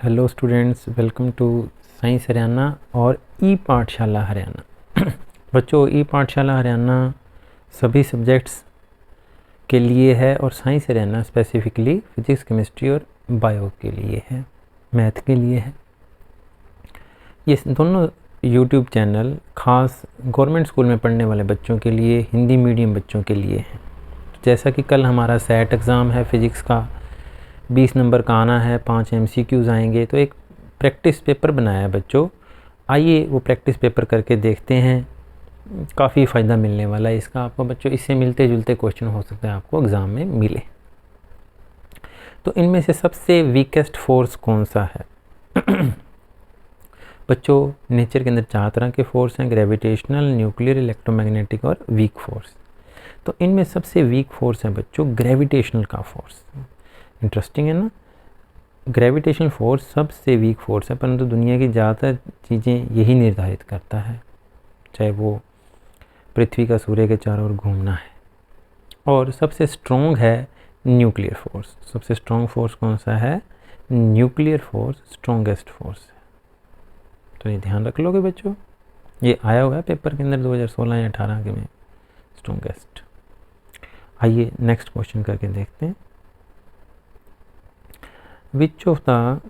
Hello students, welcome to science Haryana और E पाठशाला हरियाणा। बच्चों, ई पाठशाला हरियाणा सभी सब्जेक्ट्स के लिए है और science Haryana specifically physics, chemistry और बायो के लिए है, मैथ के लिए है। ये दोनों यूट्यूब चैनल खास गवर्नमेंट स्कूल में पढ़ने वाले बच्चों के लिए, हिंदी मीडियम बच्चों के लिए हैं। जैसा कि कल हमारा सेट एग्ज़ाम है फिज़िक्स का, 20 नंबर का आना है, 5 MCQs आएंगे, तो एक प्रैक्टिस पेपर बनाया है बच्चों। आइए वो प्रैक्टिस पेपर करके देखते हैं, काफ़ी फ़ायदा मिलने वाला है इसका आपको बच्चों। इससे मिलते जुलते क्वेश्चन हो सकते हैं आपको एग्ज़ाम में मिले। तो इनमें से सबसे वीकेस्ट फोर्स कौन सा है? बच्चों, नेचर के अंदर 4 तरह के फोर्स हैं, ग्रेविटेशनल, न्यूक्लियर, इलेक्ट्रोमैग्नेटिक और वीक फोर्स। तो इनमें सबसे वीक फोर्स है बच्चों ग्रेविटेशनल का फोर्स। इंटरेस्टिंग है ना। ग्रेविटेशनल फोर्स सबसे वीक फोर्स है, परंतु दुनिया की ज़्यादातर चीज़ें यही निर्धारित करता है, चाहे वो पृथ्वी का सूर्य के चारों ओर घूमना है। और सबसे स्ट्रॉन्ग है न्यूक्लियर फोर्स। सबसे स्ट्रॉन्ग फोर्स कौन सा है? न्यूक्लियर फोर्स स्ट्रॉन्गेस्ट फोर्स है। तो ये ध्यान रख लोगे बच्चों, ये आया हुआ है पेपर के अंदर 2016 या 18 के में, स्ट्रॉन्गेस्ट। आइए नेक्स्ट क्वेश्चन करके देखते हैं। Which of the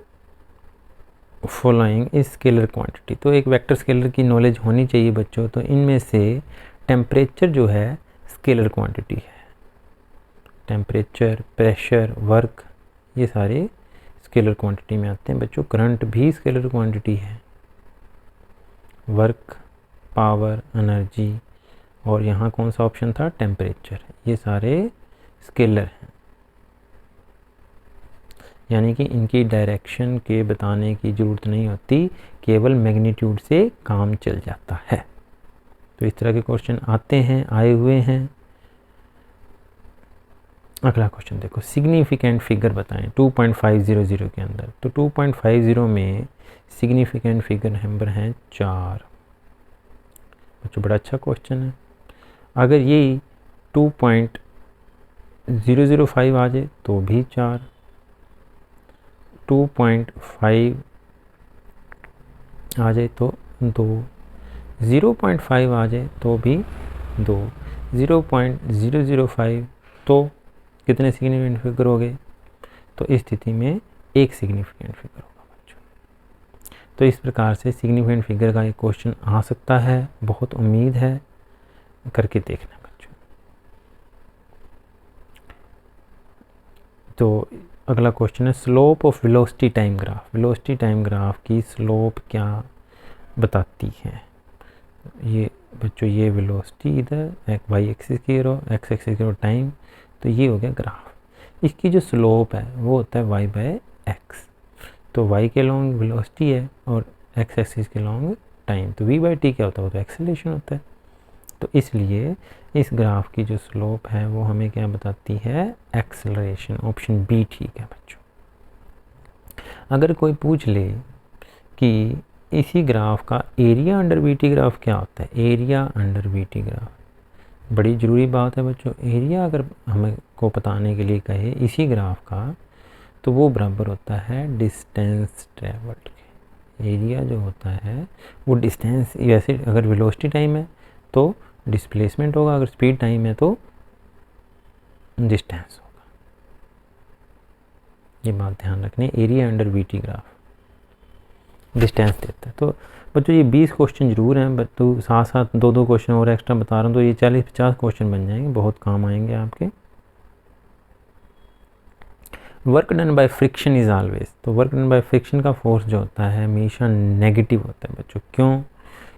following is scalar quantity. तो एक वेक्टर स्केलर की नॉलेज होनी चाहिए बच्चों। तो इनमें से टेम्परेचर जो है स्केलर क्वांटिटी है। टेम्परेचर, प्रेशर, वर्क, ये सारे स्केलर क्वांटिटी में आते हैं बच्चों। करंट भी स्केलर क्वांटिटी है। वर्क, पावर, एनर्जी, और यहाँ कौन सा ऑप्शन था? टेम्परेचर। ये सारे स्केलर हैं, यानी कि इनकी डायरेक्शन के बताने की ज़रूरत नहीं होती, केवल मैग्नीट्यूड से काम चल जाता है। तो इस तरह के क्वेश्चन आते हैं, आए हुए हैं। अगला क्वेश्चन देखो, सिग्निफिकेंट फिगर बताएं 2.500 के अंदर। तो 2.50 में सिग्निफिकेंट फिगर नंबर हैं 4। बच्चों बड़ा अच्छा क्वेश्चन है। अगर ये 2.005 आ जाए तो भी 4, 2.5 आ जाए तो 2, 0.5 आ जाए तो भी 2, 0.005 तो कितने सिग्निफिकेंट फिगर हो गए? तो इस स्थिति में एक सिग्निफिकेंट फिगर होगा बच्चों। तो इस प्रकार से सिग्निफिकेंट फिगर का एक क्वेश्चन आ सकता है, बहुत उम्मीद है, करके देखना बच्चों। तो अगला क्वेश्चन है slope of velocity time graph. Velocity time graph की स्लोप क्या बताती है? ये बच्चों, ये वेलोसिटी इधर वाई एक्सिस की रो, एक्स एक्सिस की रो टाइम, तो ये हो गया ग्राफ। इसकी जो स्लोप है वो होता है वाई बाय एक्स। तो वाई के लॉन्ग वेलोसिटी है और एक्स एक्सिस के लॉन्ग टाइम। तो वी बाई टी क्या होता है? वो तो एक्सेलरेशन होता है। तो इसलिए इस ग्राफ की जो स्लोप है वो हमें क्या बताती है? एक्सेलरेशन। ऑप्शन बी ठीक है बच्चों। अगर कोई पूछ ले कि इसी ग्राफ का area under we T graph क्या होता है? Area under we T graph बड़ी ज़रूरी बात है बच्चों। एरिया अगर हमें को बताने के लिए कहे इसी ग्राफ का, तो वो बराबर होता है डिस्टेंस ट्रेवल्ड के। एरिया जो होता है वो डिस्टेंस, वैसे अगर वेलोसिटी टाइम है तो डिस्प्लेसमेंट होगा, अगर स्पीड टाइम है तो डिस्टेंस होगा। ये बात ध्यान रखनी। Area under we T graph distance देता है। तो बच्चों ये 20 क्वेश्चन जरूर हैं, बट तो साथ साथ 2-2 क्वेश्चन और एक्स्ट्रा बता रहा हूँ, तो ये 40-50 क्वेश्चन बन जाएंगे, बहुत काम आएंगे आपके। Work done by friction is always. तो वर्क डन बाय फ्रिक्शन का फोर्स जो होता है हमेशा नेगेटिव होता है बच्चों। क्यों?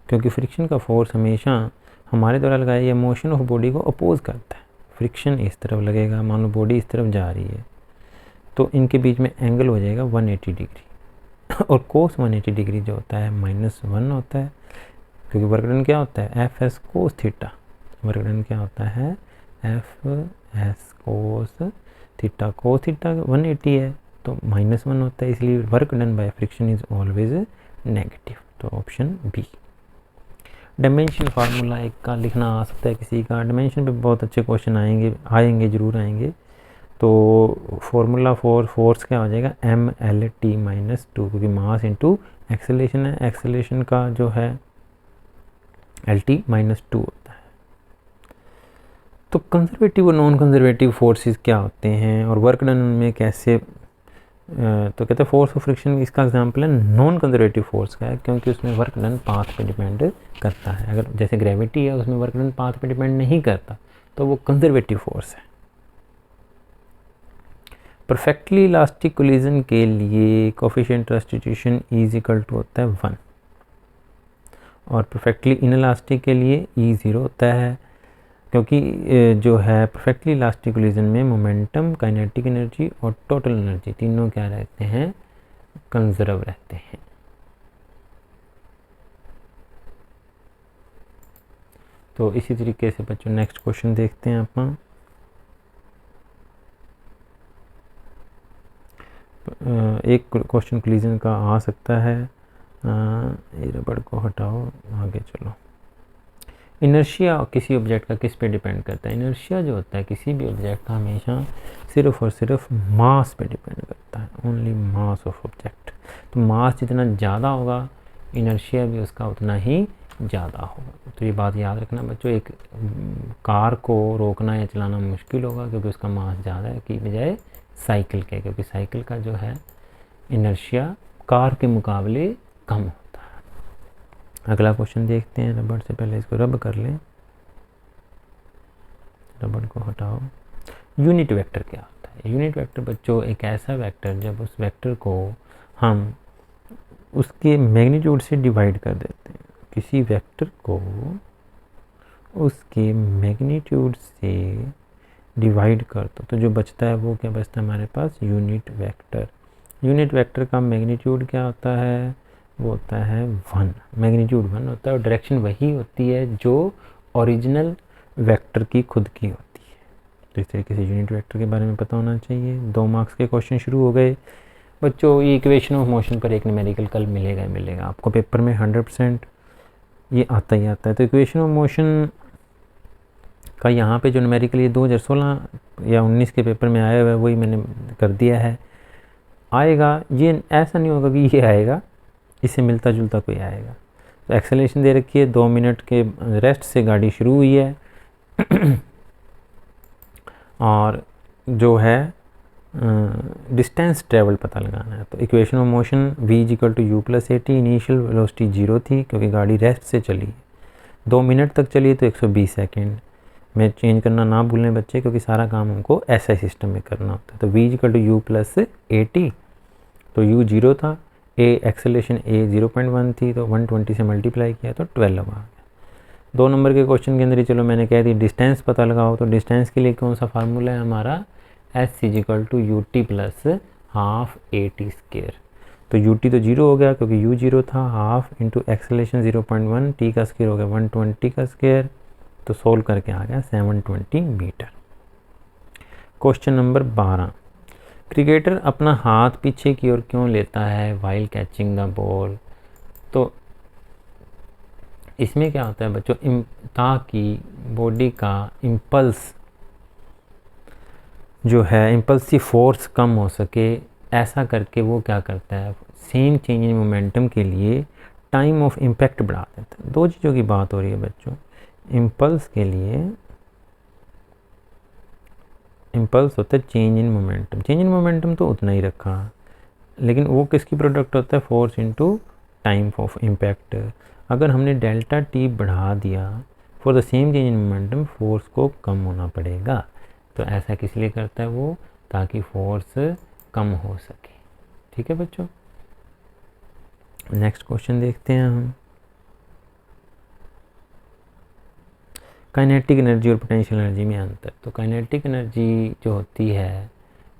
क्योंकि फ्रिक्शन का फोर्स हमेशा हमारे द्वारा लगाया या मोशन ऑफ बॉडी को अपोज करता है। फ्रिक्शन इस तरफ लगेगा, मान लो बॉडी इस तरफ जा रही है, तो इनके बीच में एंगल हो जाएगा 180 डिग्री। और कोस 180 डिग्री जो होता है -1 होता है, क्योंकि वर्क डन क्या होता है? F S cos theta. Work done क्या होता है? F S cos theta. Cos theta 180 है तो -1 होता है, इसलिए work done by friction is always negative. तो ऑप्शन बी। डायमेंशन फार्मूला एक का लिखना आ सकता है किसी का। डायमेंशन पे बहुत अच्छे क्वेश्चन आएंगे जरूर आएंगे। तो फॉर्मूला फॉर फोर्स क्या हो जाएगा, mLT-2, क्योंकि मास इंटू एक्सेलेरेशन है, एक्सेलेरेशन का जो है LT-2 होता है। तो कंजर्वेटिव और नॉन कंजर्वेटिव फोर्सेस क्या होते हैं और वर्क डन में कैसे, तो कहते हैं फोर्स ऑफ फ्रिक्शन इसका एग्जांपल है नॉन कंजर्वेटिव फोर्स का है, क्योंकि उसमें वर्क डन पाथ पे डिपेंड करता है। अगर जैसे ग्रेविटी है उसमें वर्क डन पाथ पे डिपेंड नहीं करता, तो वो कंजर्वेटिव फोर्स है। परफेक्टली इलास्टिक कोलिजन के लिए coefficient substitution is equal to होता है 1, और परफेक्टली इनइलास्टिक के लिए E0 होता है, क्योंकि जो है परफेक्टली इलास्टिक कोलिजन में मोमेंटम, काइनेटिक एनर्जी और टोटल एनर्जी तीनों क्या रहते हैं, कंजर्व रहते हैं। तो इसी तरीके से बच्चों नेक्स्ट क्वेश्चन देखते हैं अपन। एक क्वेश्चन कोलिजन का आ सकता है, ये रबड़ को हटाओ, आगे चलो। इनर्शिया किसी ऑब्जेक्ट का किस पे डिपेंड करता है? इनर्शिया जो होता है किसी भी ऑब्जेक्ट का हमेशा सिर्फ और सिर्फ मास पे डिपेंड करता है, ओनली मास ऑफ ऑब्जेक्ट। तो मास जितना ज़्यादा होगा इनर्शिया भी उसका उतना ही ज़्यादा होगा। तो ये बात याद रखना बच्चों, एक कार को रोकना या चलाना मुश्किल होगा क्योंकि उसका मास ज़्यादा है की बजाय साइकिल के, क्योंकि साइकिल का जो है इनर्शिया कार के मुकाबले कम होता है। अगला क्वेश्चन देखते हैं। रबड़ से पहले इसको रब कर लें, रबड़ को हटाओ। यूनिट वेक्टर क्या होता है? यूनिट वेक्टर बच्चों एक ऐसा वेक्टर जब उस वेक्टर को हम उसके मैग्नीट्यूड से डिवाइड कर देते हैं, किसी वेक्टर को उसके मैग्नीट्यूड से डिवाइड कर दो तो जो बचता है वो क्या बचता है हमारे पास, यूनिट वेक्टर। यूनिट वेक्टर का मैग्नीट्यूड क्या होता है, वो होता है 1, मैग्नीट्यूड 1 होता है, और डायरेक्शन वही होती है जो ओरिजिनल वेक्टर की खुद की होती है। तो इस तरीके से यूनिट वेक्टर के बारे में पता होना चाहिए। 2 मार्क्स के क्वेश्चन शुरू हो गए बच्चों। ये इक्वेशन ऑफ मोशन पर एक न्यूमेरिकल कल मिलेगा आपको पेपर में 100% ये आता ही आता है। तो इक्वेशन ऑफ मोशन का यहाँ पे जो न्यूमेरिकल ये 2016 या 19 के पेपर में आया हुआ है वही मैंने कर दिया है। आएगा, ये ऐसा नहीं होगा कि ये आएगा, इससे मिलता जुलता कोई आएगा। तो एक्सेलरेशन दे रखी है, 2 मिनट के रेस्ट से गाड़ी शुरू हुई है और जो है डिस्टेंस ट्रेवल पता लगाना है। तो equation of motion v = u+at, initial velocity 0 थी क्योंकि गाड़ी रेस्ट से चली, 2 मिनट तक चली तो 120 सेकेंड में चेंज करना ना भूलें बच्चे, क्योंकि सारा काम हमको ऐसा सिस्टम में करना होता है। तो v = u+at, तो u 0 था, a एक्सेलरेशन a 0.1 थी, तो 120 से मल्टीप्लाई किया तो 12 आ गया। 2 नंबर के क्वेश्चन के अंदर ही चलो मैंने कह दी डिस्टेंस पता लगाओ। तो डिस्टेंस के लिए कौन सा फार्मूला है हमारा, s = ut + ½ at²। तो ut तो 0 हो गया क्योंकि u 0 था, हाफ इंटू एक्सेलरेशन 0.1, t का स्क्वायर हो गया 120 का स्क्वायर, तो सोल्व करके आ गया 720 मीटर। क्वेश्चन नंबर 12, क्रिकेटर अपना हाथ पीछे की ओर क्यों लेता है वाइल कैचिंग द बॉल? तो इसमें क्या होता है बच्चों, ताकि बॉडी का इम्पल्स जो है, इम्पल्सिव फोर्स कम हो सके, ऐसा करके वो क्या करता है, सेम चेंज इन मोमेंटम के लिए टाइम ऑफ इम्पैक्ट बढ़ा देता है। 2 चीज़ों की बात हो रही है बच्चों, इम्पल्स के लिए इम्पल्स होता है change in momentum, change in momentum तो उतना ही रखा, लेकिन वो किसकी प्रोडक्ट होता है, force into time of impact. अगर हमने डेल्टा टी बढ़ा दिया for the same change in momentum, force को कम होना पड़ेगा। तो ऐसा किस लिए करता है वो, ताकि फोर्स कम हो सके। ठीक है बच्चों, नेक्स्ट क्वेश्चन देखते हैं हम। काइनेटिक एनर्जी और पोटेंशियल एनर्जी में अंतर। तो काइनेटिक एनर्जी जो होती है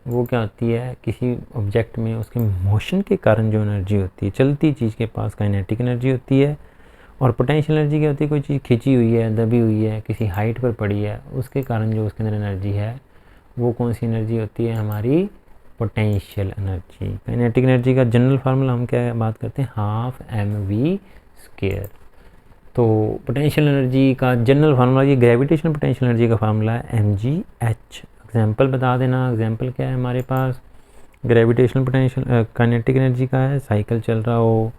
वो क्या होती है, किसी ऑब्जेक्ट में उसके मोशन के कारण जो एनर्जी होती है, चलती चीज़ के पास काइनेटिक एनर्जी होती है। और पोटेंशियल एनर्जी क्या होती है, कोई चीज़ खिंची हुई है, दबी हुई है, किसी हाइट पर पड़ी है, उसके कारण जो उसके अंदर एनर्जी है वो कौन सी एनर्जी होती है, हमारी पोटेंशियल एनर्जी। काइनेटिक एनर्जी का जनरल फार्मूला हम क्या बात करते हैं, ½ mv²। तो पोटेंशियल एनर्जी का जनरल फार्मूला, ये ग्रेविटेशनल पोटेंशियल एनर्जी का फार्मूला है mgh। एग्जांपल बता देना। एग्जांपल क्या है हमारे पास, ग्रेविटेशनल पोटेंशियल काइनेटिक एनर्जी का है, साइकिल चल रहा हो,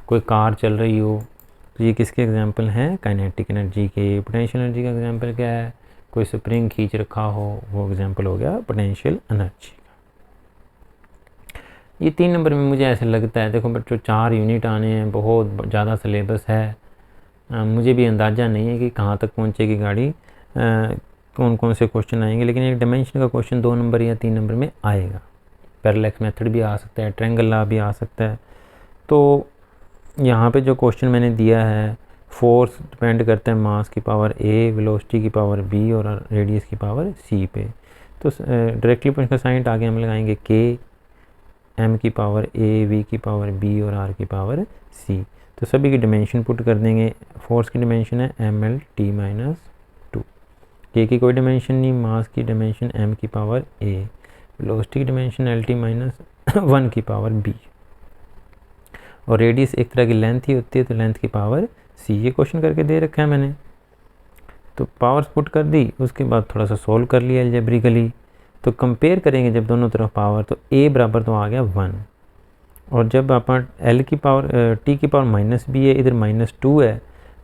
कोई कार चल रही हो, तो ये किसके एग्जांपल हैं, काइनेटिक एनर्जी के। पोटेंशियल एनर्जी का एग्जांपल क्या है, कोई स्प्रिंग खींच रखा हो, वो एग्जांपल हो गया पोटेंशियल एनर्जी का। ये 3 नंबर में मुझे ऐसे लगता है, देखो बच्चों 4 यूनिट आने हैं, बहुत ज़्यादा सिलेबस है, मुझे भी अंदाज़ा नहीं है कि कहाँ तक पहुँचेगी गाड़ी, कौन कौन से क्वेश्चन आएंगे, लेकिन एक डायमेंशन का क्वेश्चन 2 नंबर या 3 नंबर में आएगा। पैरेलैक्स मेथड भी आ सकता है, ट्रायंगल लॉ भी आ सकता है। तो यहाँ पे जो क्वेश्चन मैंने दिया है, फोर्स डिपेंड करता है मास की पावर a, वेलोसिटी की पावर b और रेडियस की पावर c पे। तो डायरेक्टली क्वेश्चन का साइन आगे हम लगाएंगे k, m की पावर a, v की पावर b और r की पावर c। तो सभी की डिमेंशन पुट कर देंगे। फोर्स की डिमेंशन है mL-t-2, k की कोई डिमेंशन नहीं, मास की डिमेंशन m की पावर a, वेलोसिटी की डिमेंशन L-t-1 की पावर b, और रेडियस एक तरह की लेंथ ही होती है, तो लेंथ की पावर c। ये क्वेश्चन करके दे रखा है मैंने, तो पावर्स पुट कर दी, उसके बाद थोड़ा सा सोल्व कर लिया अलजेब्रिकली। तो कंपेयर करेंगे जब दोनों तरफ पावर, तो a बराबर तो आ गया 1, और जब आप l की पावर t की पावर -b है, इधर -2 है,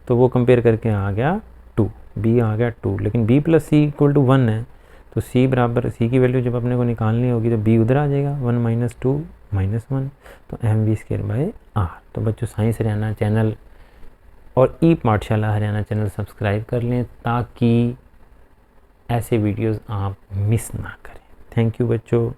तो वो कंपेयर करके आ गया 2, b आ गया 2, लेकिन b + c = 1 है, तो c बराबर, c की वैल्यू जब अपने को निकालनी होगी तो b उधर आ जाएगा, 1 - 2 -1, तो mv²/r। तो बच्चों साइंस हरियाणा चैनल और ई पाठशाला हरियाणा चैनल सब्सक्राइब कर लें, ताकि ऐसे वीडियोस आप मिस ना करें। थैंक यू बच्चों।